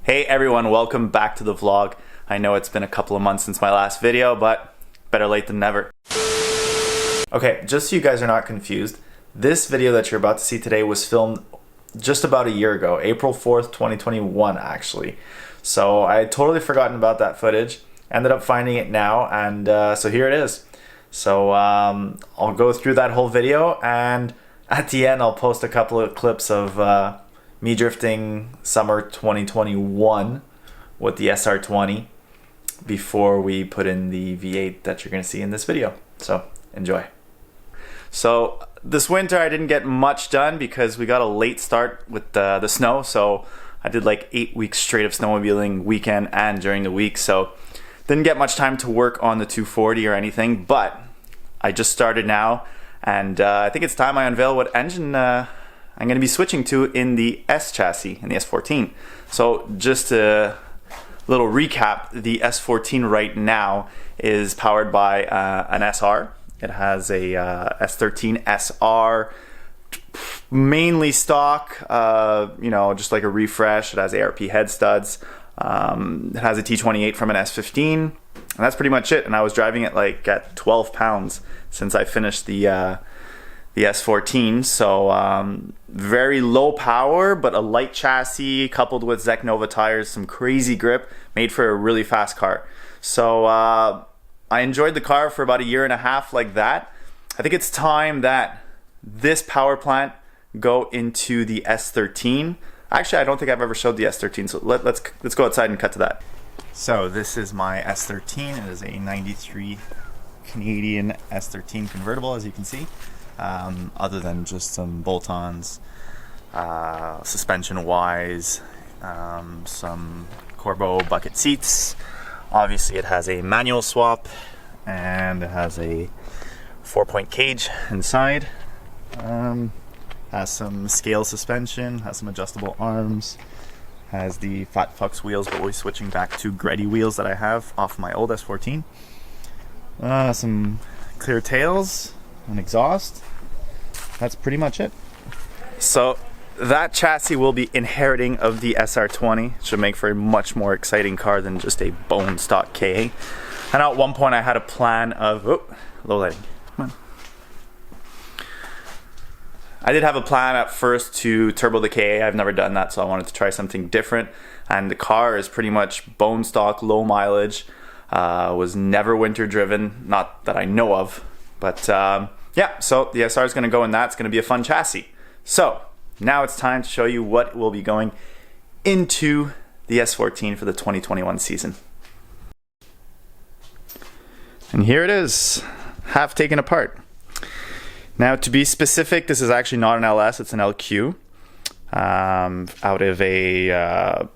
Hey everyone, welcome back to the vlog. I know it's been a couple of months since my last video, but better late than never. Okay, just so you guys are not confused, this video that you're about to see today was filmed just about a year ago, April 4th, 2021 actually. So I had totally forgotten about that footage, ended up finding it now, and so here it is. So I'll go through that whole video, and at the end I'll post a couple of clips of me drifting summer 2021 with the SR20 before we put in the V8 that you're going to see in this video. So enjoy. So this winter I didn't get much done because we got a late start with the snow. So I did like 8 weeks straight of snowmobiling, weekend and during the week. So didn't get much time to work on the 240 or anything, but I just started now, and I think it's time I unveil what engine I'm going to be switching to in the S chassis, in the S14. So just a little recap, the S14 right now is powered by an SR. It has a S13 SR, mainly stock, you know, just like a refresh. It has ARP head studs. It has a T28 from an S15, and that's pretty much it. And I was driving it like at 12 pounds since I finished the S14, so very low power, but a light chassis coupled with Zek Nova tires, some crazy grip, made for a really fast car. So I enjoyed the car for about a year and a half like that. I think it's time that this power plant go into the S13. Actually, I don't think I've ever showed the S13, so let's go outside and cut to that. So this is my S13. It is a 93 Canadian S13 convertible, as you can see. Other than just some bolt-ons, suspension wise, some Corbeau bucket seats. Obviously it has a manual swap, and it has a 4-point cage inside. Has some scale suspension, has some adjustable arms, has the Fat Fox wheels, but we're switching back to Greddy wheels that I have off my old S14. Some clear tails, an exhaust. That's pretty much it. So that chassis will be inheriting of the SR20. Should make for a much more exciting car than just a bone stock KA. I know at one point I had a plan of low lighting. Come on. I did have a plan at first to turbo the KA. I've never done that, so I wanted to try something different. And the car is pretty much bone stock, low mileage. Was never winter driven, not that I know of, but yeah, so the SR is going to go in that. It's going to be a fun chassis. So now it's time to show you what will be going into the S14 for the 2021 season. And here it is, half taken apart. Now to be specific, this is actually not an LS, it's an LQ. Out of a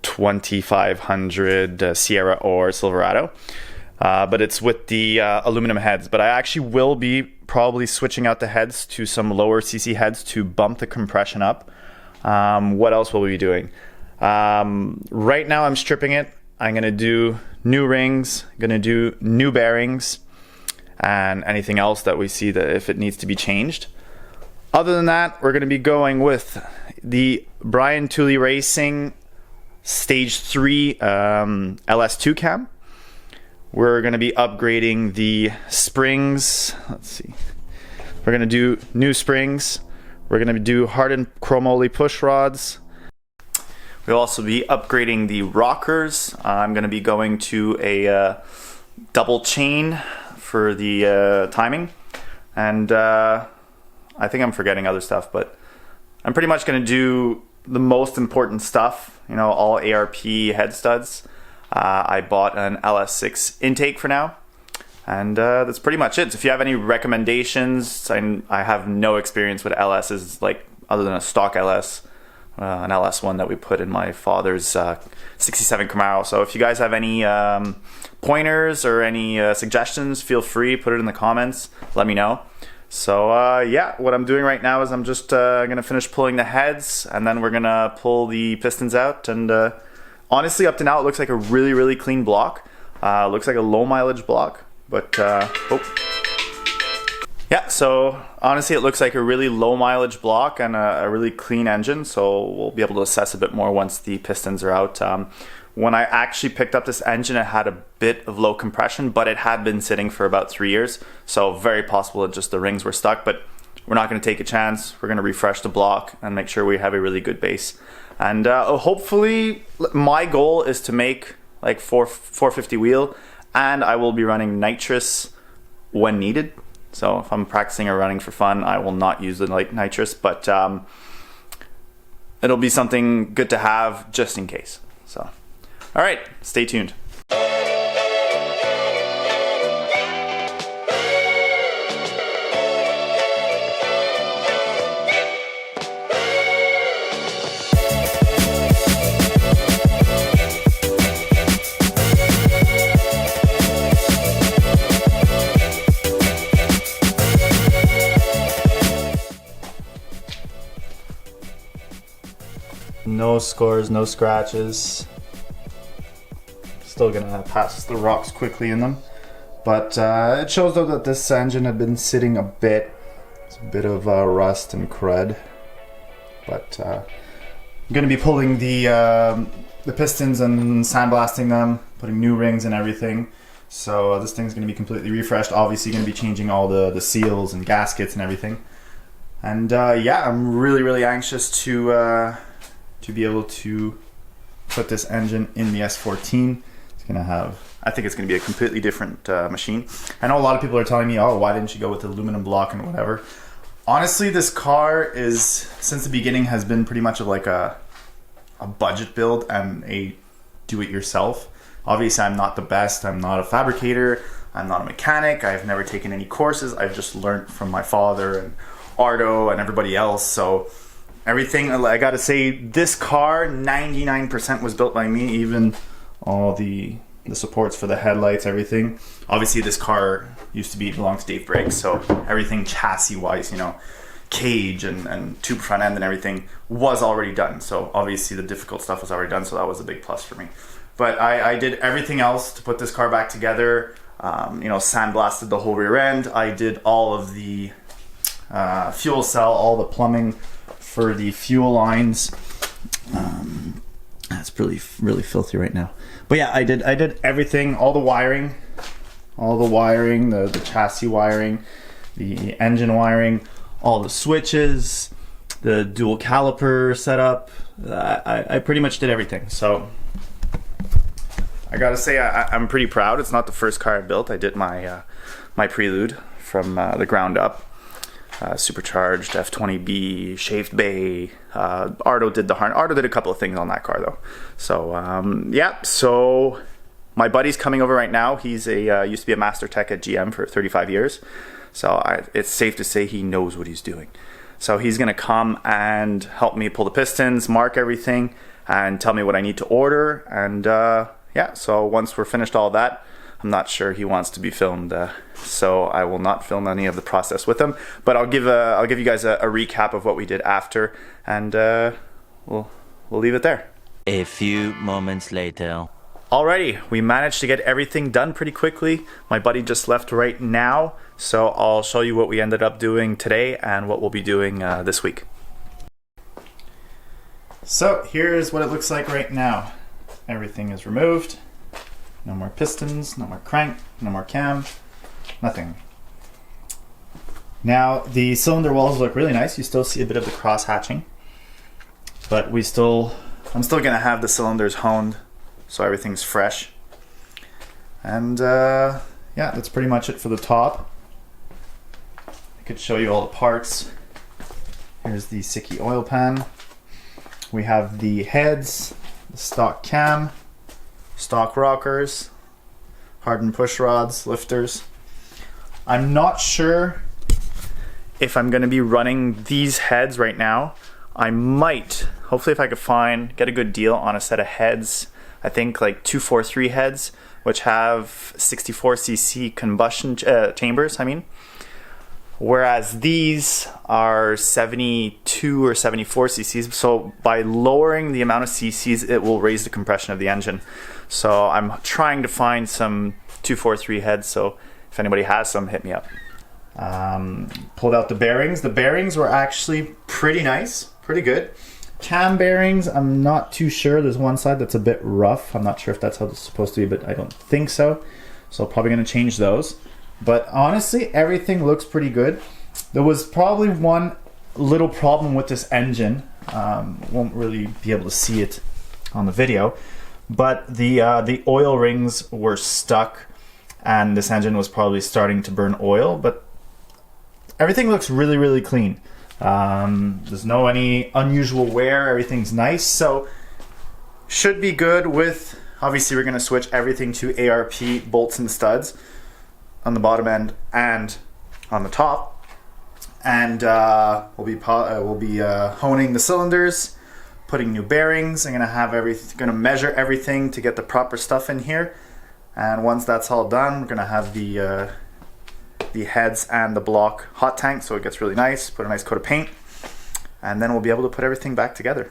2500 Sierra or Silverado. But it's with the aluminum heads. But I actually will be probably switching out the heads to some lower CC heads to bump the compression up. What else will we be doing? Right now I'm stripping it. I'm going to do new rings, going to do new bearings, and anything else that we see that if it needs to be changed. Other than that, we're going to be going with the Brian Tooley Racing Stage 3 LS2 cam. We're going to be upgrading the springs. Let's see. We're going to do new springs. We're going to do hardened chromoly push rods. We'll also be upgrading the rockers. I'm going to be going to a double chain for the timing. And I think I'm forgetting other stuff, but I'm pretty much going to do the most important stuff. You know, all ARP head studs. I bought an LS6 intake for now, and that's pretty much it. So if you have any recommendations, I have no experience with LSs, like other than a stock LS, an LS1 that we put in my father's 67 Camaro. So if you guys have any pointers or any suggestions, feel free, put it in the comments, let me know. So yeah, what I'm doing right now is I'm just gonna finish pulling the heads, and then we're gonna pull the pistons out. And honestly, up to now, it looks like a really clean block. Looks like a low mileage block, but Yeah, so honestly it looks like a really low mileage block and a really clean engine, so we'll be able to assess a bit more once the pistons are out. When I actually picked up this engine, it had a bit of low compression, but it had been sitting for about 3 years, so very possible that just the rings were stuck, but we're not going to take a chance. We're going to refresh the block and make sure we have a really good base. And hopefully, my goal is to make like 450 wheel, and I will be running nitrous when needed. So if I'm practicing or running for fun, I will not use the nitrous, but it'll be something good to have just in case. So, all right, stay tuned. No scores, no scratches. Still gonna pass the rocks quickly in them. But it shows though that this engine had been sitting a bit. It's a bit of rust and crud. But I'm gonna be pulling the pistons and sandblasting them, putting new rings and everything. So this thing's gonna be completely refreshed. Obviously gonna be changing all the seals and gaskets and everything. And yeah, I'm really anxious to be able to put this engine in the S14. It's gonna have, I think it's gonna be a completely different machine. I know a lot of people are telling me, oh, why didn't you go with the aluminum block and whatever. Honestly, this car is, since the beginning, has been pretty much of like a budget build and a do-it-yourself. Obviously, I'm not the best. I'm not a fabricator. I'm not a mechanic. I've never taken any courses. I've just learned from my father and Ardo and everybody else. So everything, I gotta say, this car, 99% was built by me, even all the supports for the headlights, everything. Obviously, this car used to belong to Dave Briggs, so everything chassis-wise, you know, cage and tube front end and everything was already done. So obviously the difficult stuff was already done, so that was a big plus for me. But I did everything else to put this car back together. You know, sandblasted the whole rear end. I did all of the fuel cell, all the plumbing for the fuel lines. That's really filthy right now. But yeah, I did everything, all the wiring, the chassis wiring, the engine wiring, all the switches, the dual caliper setup. I pretty much did everything. So I gotta say, I'm pretty proud. It's not the first car I built. I did my my Prelude from the ground up. Supercharged F20B, shaved bay. Ardo did the harness. Ardo did a couple of things on that car though. So yeah, so my buddy's coming over right now. He's used to be a master tech at GM for 35 years. So it's safe to say he knows what he's doing. So he's gonna come and help me pull the pistons, mark everything, and tell me what I need to order. And yeah, so once we're finished all that, I'm not sure he wants to be filmed, so I will not film any of the process with him. But I'll give you guys a recap of what we did after, and we'll leave it there. A few moments later. Alrighty, we managed to get everything done pretty quickly. My buddy just left right now, so I'll show you what we ended up doing today and what we'll be doing this week. So here's what it looks like right now. Everything is removed. No more pistons, no more crank, no more cam, nothing. Now the cylinder walls look really nice. You still see a bit of the cross hatching, but I'm still gonna have the cylinders honed so everything's fresh. And yeah, that's pretty much it for the top. I could show you all the parts. Here's the Siki oil pan. We have the heads, the stock cam, stock rockers, hardened push rods, lifters. I'm not sure if I'm going to be running these heads right now. I might, hopefully if I could get a good deal on a set of heads, I think like 243 heads, which have 64cc combustion chambers, whereas these are 72 or 74 cc's. So by lowering the amount of cc's, it will raise the compression of the engine. So I'm trying to find some 243 heads, so if anybody has some, hit me up. Pulled out the bearings. The bearings were actually pretty nice, pretty good. Cam bearings, I'm not too sure. There's one side that's a bit rough. I'm not sure if that's how it's supposed to be, but I don't think so. So probably gonna change those. But honestly, everything looks pretty good. There was probably one little problem with this engine. Won't really be able to see it on the video, but the oil rings were stuck and this engine was probably starting to burn oil, but everything looks really, really clean. There's no any unusual wear. Everything's nice, so should be good. With obviously we're going to switch everything to ARP bolts and studs on the bottom end and on the top, and we'll be honing the cylinders, putting new bearings. I'm gonna measure everything to get the proper stuff in here, and once that's all done, we're gonna have the heads and the block hot tank, so it gets really nice. Put a nice coat of paint, and then we'll be able to put everything back together.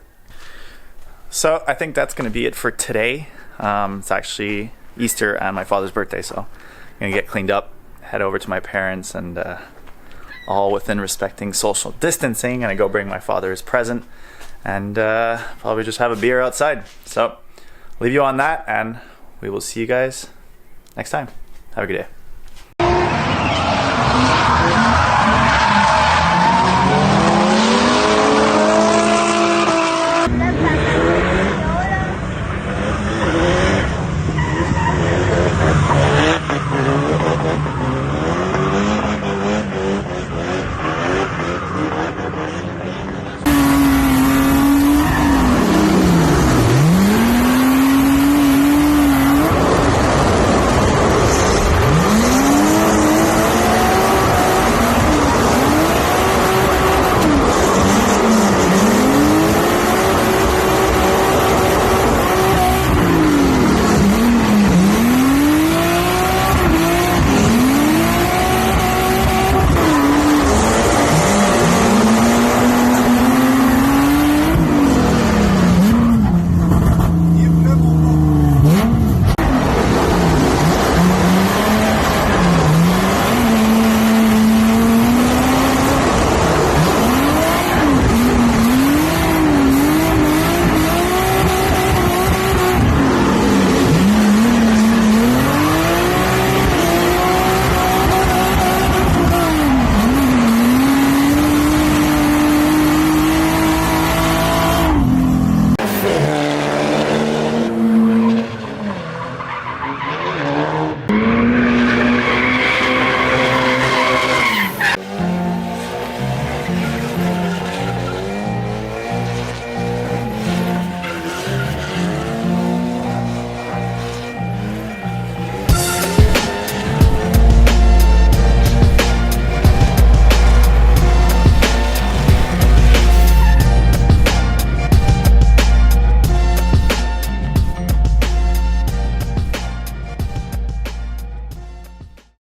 So I think that's gonna be it for today. It's actually Easter and my father's birthday, so I'm gonna get cleaned up, head over to my parents, and all within respecting social distancing, and I go bring my father his present, and probably just have a beer outside. So leave you on that, and we will see you guys next time. Have a good day.